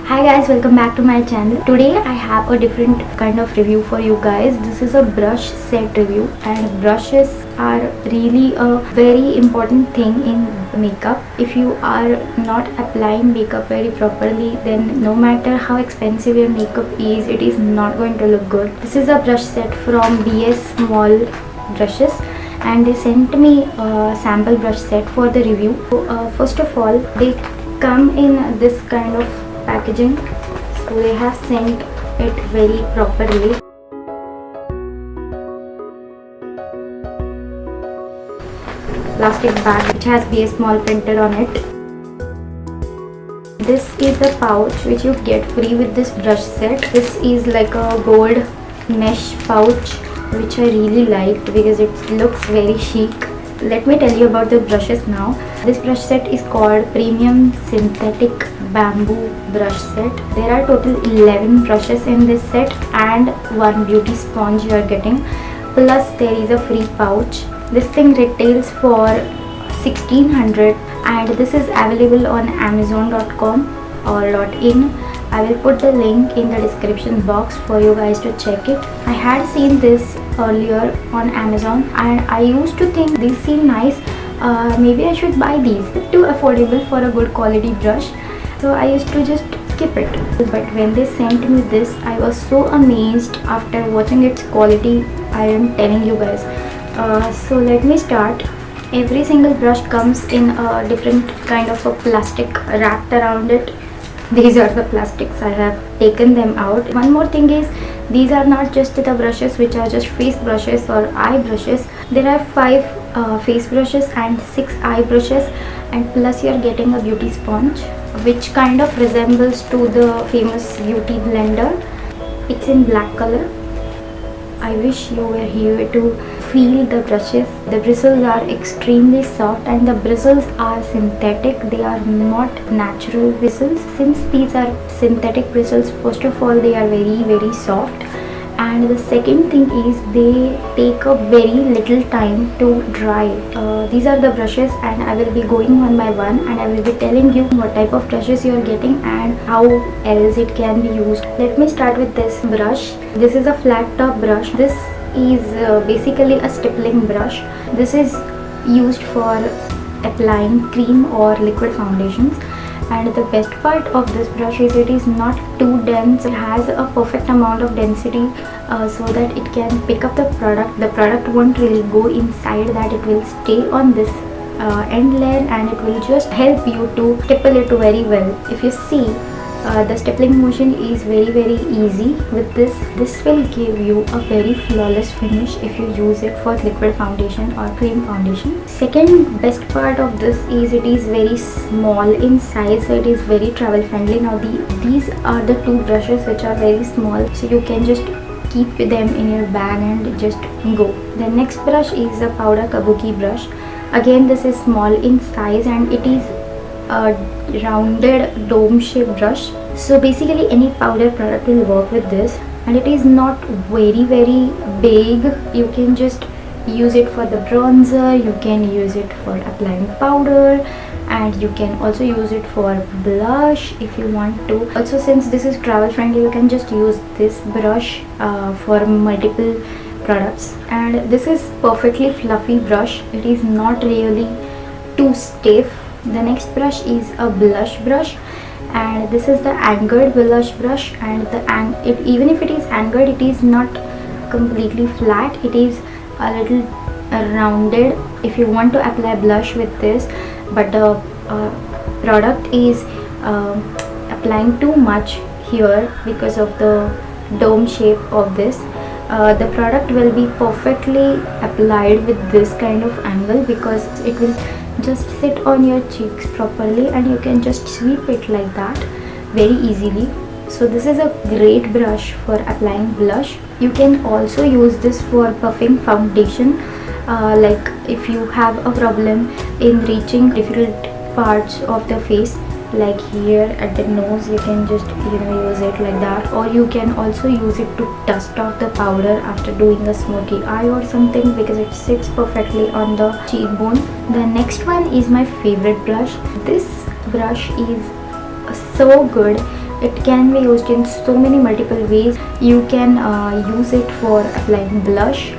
Hi guys, welcome back to my channel. Today I have a different kind of review for you guys. This is a brush set review, and brushes are really a very important thing in makeup. If you are not applying makeup very properly, then no matter how expensive your makeup is, it is not going to look good. This is a brush set from BS Small Brushes, and they sent me a sample brush set for the review. First of all, they come in this kind of packaging, so they have sent it very properly. Plastic bag which has BS Small printed on it. This is the pouch which you get free with this brush set. This is like a gold mesh pouch which I really liked because it looks very chic. Let me tell you about the brushes now. This brush set is called Premium Synthetic Bamboo Brush Set. There are total 11 brushes in this set and one beauty sponge you are getting. Plus there is a free pouch. This thing retails for 1600 and this is available on amazon.com or .in. I will put the link in the description box for you guys to check it. I had seen this earlier on Amazon and I used to think these seem nice. Maybe I should buy these. Too affordable for a good quality brush. So I used to just skip it. But when they sent me this, I was so amazed after watching its quality. I am telling you guys. So let me start. Every single brush comes in a different kind of a plastic wrapped around it. These are the plastics. I have taken them out. One more thing is, these are not just the brushes which are just face brushes or eye brushes. There are 5 face brushes and 6 eye brushes, and plus you are getting a beauty sponge which kind of resembles to the famous beauty blender. It's in black color. I wish you were here to feel the brushes. The bristles are extremely soft and the bristles are synthetic. They are not natural bristles. Since these are synthetic bristles, first of all they are very soft, and the second thing is they take a very little time to dry. These are the brushes and I will be going one by one and I will be telling you what type of brushes you are getting and how else it can be used. Let me start with this brush. This is a flat top brush. This is basically a stippling brush. This is used for applying cream or liquid foundations, and the best part of this brush is it is not too dense. It has a perfect amount of density so that it can pick up the product. The product won't really go inside that. It will stay on this end layer and it will just help you to stipple it very well. If you see, the stippling motion is very easy with this. This will give you a very flawless finish if you use it for liquid foundation or cream foundation. Second best part of this is it is very small in size, so it is very travel friendly. Now these are the 2 brushes which are very small, so you can just keep them in your bag and just go. The next brush is a powder Kabuki brush. Again, this is small in size and it is a rounded dome shaped brush. So basically any powder product will work with this, and it is not very big. You can just use it for the bronzer, you can use it for applying powder, and you can also use it for blush if you want to. Also, since this is travel friendly, you can just use this brush for multiple products. And this is perfectly fluffy brush. It is not really too stiff. The next brush is a blush brush, and this is the angled blush brush, and even if it is angled, it is not completely flat. It is a little rounded if you want to apply blush with this, but the product is applying too much here because of the dome shape of this. The product will be perfectly applied with this kind of angle because it will just sit on your cheeks properly and you can just sweep it like that very easily. So this is a great brush for applying blush. You can also use this for buffing foundation, like if you have a problem in reaching difficult parts of the face, like here at the nose, you can just use it like that, or you can also use it to dust off the powder after doing a smoky eye or something, because it sits perfectly on the cheekbone. The next one is my favorite brush. This brush is so good It can be used in so many multiple ways. You can use it for applying blush.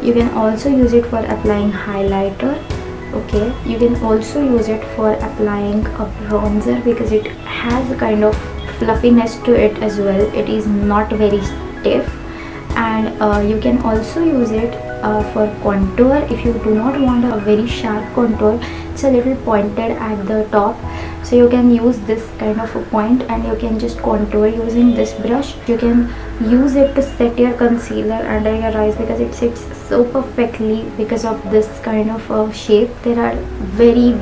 You can also use it for applying highlighter. Okay, you can also use it for applying a bronzer because it has a kind of fluffiness to it as well. It is not very stiff. And you can also use it for contour. If you do not want a very sharp contour, it's a little pointed at the top, so you can use this kind of a point and you can just contour using this brush. You can use it to set your concealer under your eyes because it sits so perfectly because of this kind of shape. There are very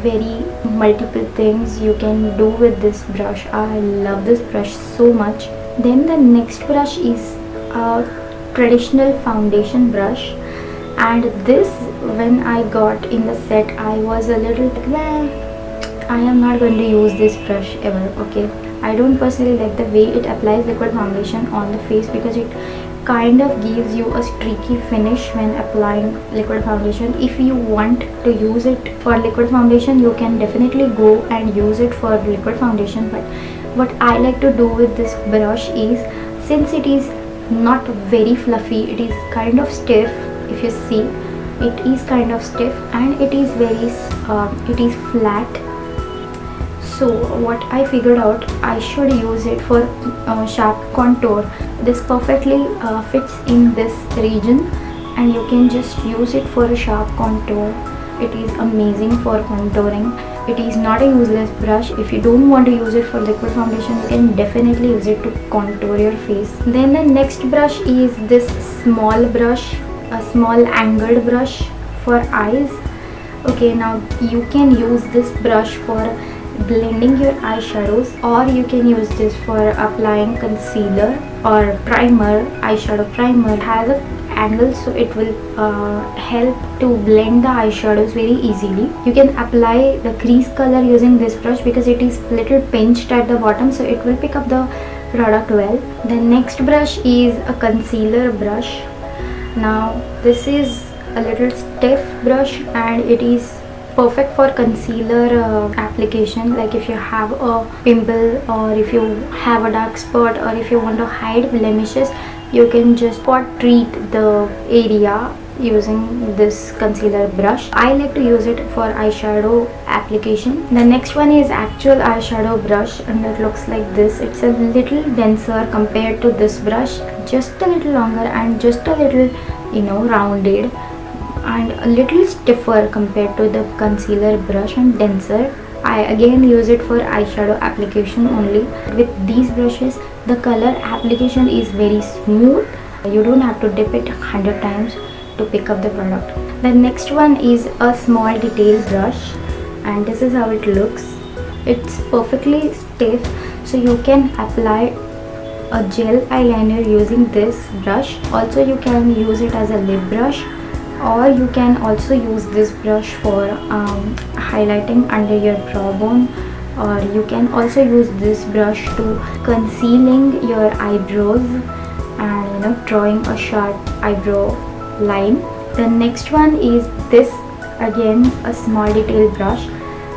multiple things you can do with this brush. I love this brush so much. Then the next brush is a traditional foundation brush, and this, when I got in the set, I was a little I am not going to use this brush ever. Okay, I don't personally like the way it applies liquid foundation on the face because it kind of gives you a streaky finish when applying liquid foundation. If you want to use it for liquid foundation, you can definitely go and use it for liquid foundation, but what I like to do with this brush is, since it is not very fluffy, it is kind of stiff. If you see, it is kind of stiff and it is very it is flat. So what I figured out, I should use it for sharp contour. This perfectly fits in this region and you can just use it for a sharp contour. It is amazing for contouring. It is not a useless brush. If you don't want to use it for liquid foundation, you can definitely use it to contour your face. Then the next brush is this small brush, a small angled brush for eyes. Okay, now you can use this brush for blending your eyeshadows, or you can use this for applying concealer or primer. Eyeshadow primer it has a angle, so it will help to blend the eyeshadows very easily. You can apply the crease color using this brush because it is little pinched at the bottom, so it will pick up the product well. The next brush is a concealer brush. Now this is a little stiff brush and it is perfect for concealer application. Like if you have a pimple, or if you have a dark spot, or if you want to hide blemishes, you can just spot treat the area using this concealer brush. I like to use it for eyeshadow application. The next one is actual eyeshadow brush and it looks like this. It's a little denser compared to this brush, just a little longer and just a little, you know, rounded, and a little stiffer compared to the concealer brush and denser. I again use it for eyeshadow application only. With these brushes, the color application is very smooth. You don't have to dip it 100 times to pick up the product. The next one is a small detail brush and this is how it looks. It's perfectly stiff, so you can apply a gel eyeliner using this brush. Also you can use it as a lip brush, or you can also use this brush for highlighting under your brow bone, or you can also use this brush to concealing your eyebrows and, you know, drawing a sharp eyebrow line. The next one is this, again a small detail brush.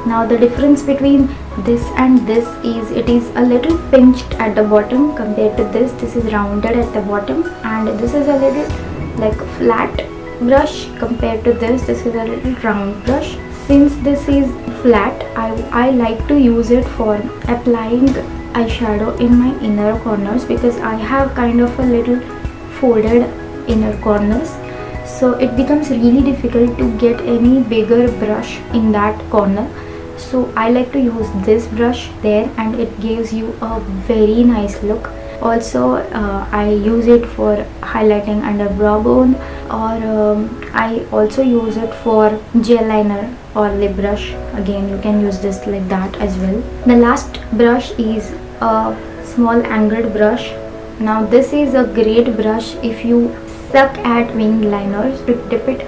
Now the difference between this and this is, it is a little pinched at the bottom compared to this. This is rounded at the bottom and this is a little like flat brush compared to this. This is a little round brush. Since this is flat, I like to use it for applying eyeshadow in my inner corners because I have kind of a little folded inner corners, so it becomes really difficult to get any bigger brush in that corner. So I like to use this brush there and it gives you a very nice look. Also I use it for highlighting under brow bone, or I also use it for gel liner or lip brush. Again, you can use this like that as well. The last brush is a small angled brush. Now this is a great brush if you suck at wing liners, to dip it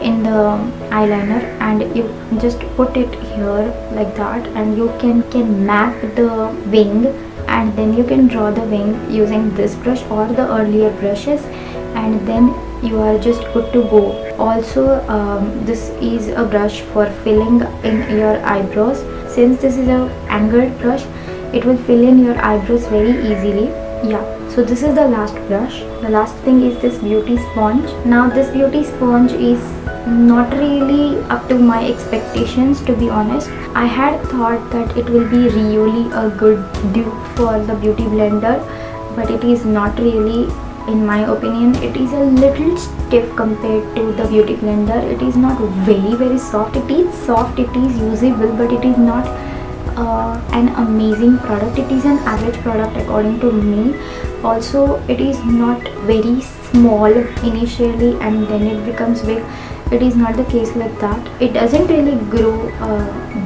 in the eyeliner and you just put it here like that, and you can map the wing, and then you can draw the wing using this brush or the earlier brushes, and then you are just good to go. Also this is a brush for filling in your eyebrows. Since this is a angled brush, it will fill in your eyebrows very easily. Yeah, so this is the last brush. The last thing is this beauty sponge. Now this beauty sponge is not really up to my expectations, to be honest. I had thought that it will be really a good dupe for the beauty blender, but it is not really. In my opinion, it is a little stiff compared to the beauty blender. It is not very soft. It is soft, it is usable, but it is not an amazing product. It is an average product according to me. Also, it is not very small initially and then it becomes big. It is not the case like that. It doesn't really grow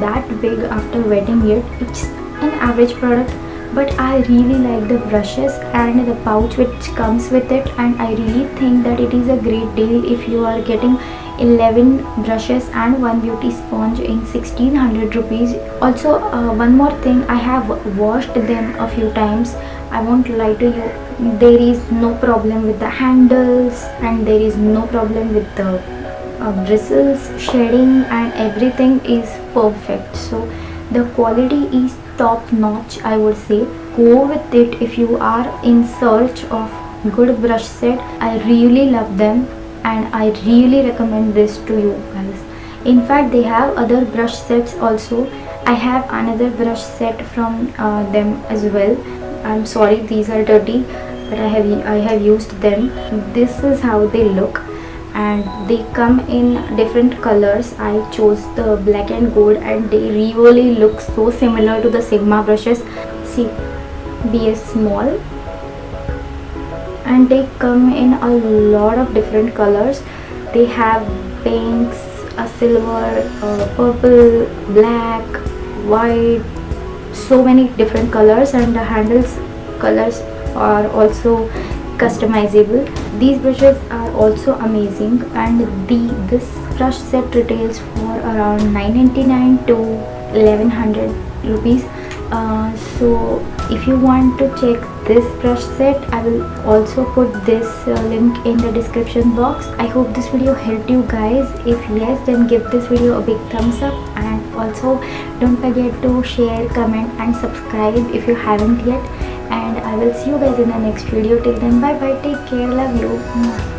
that big after wetting it. It's an average product, but I really like the brushes and the pouch which comes with it, and I really think that it is a great deal if you are getting 11 brushes and one beauty sponge in 1600 rupees. Also, one more thing, I have washed them a few times. I won't lie to you, there is no problem with the handles and there is no problem with the bristles, shading, and everything is perfect. So the quality is top notch, I would say. Go with it if you are in search of good brush set. I really love them and I really recommend this to you guys. In fact, they have other brush sets also. I have another brush set from them as well. I'm sorry, these are dirty, but I have used them. This is how they look, and they come in different colors. I chose the black and gold, and they really look so similar to the Sigma brushes. See, BS small, and they come in a lot of different colors. They have pinks, a silver, purple, black, white, so many different colors, and the handles colors are also customizable. These brushes are also amazing, and this brush set retails for around 999 to 1100 rupees. So if you want to check this brush set, I will also put this link in the description box. I hope this video helped you guys. If yes, then give this video a big thumbs up, and also don't forget to share, comment and subscribe if you haven't yet. And I will see you guys in the next video. Till then, bye bye, take care, love you.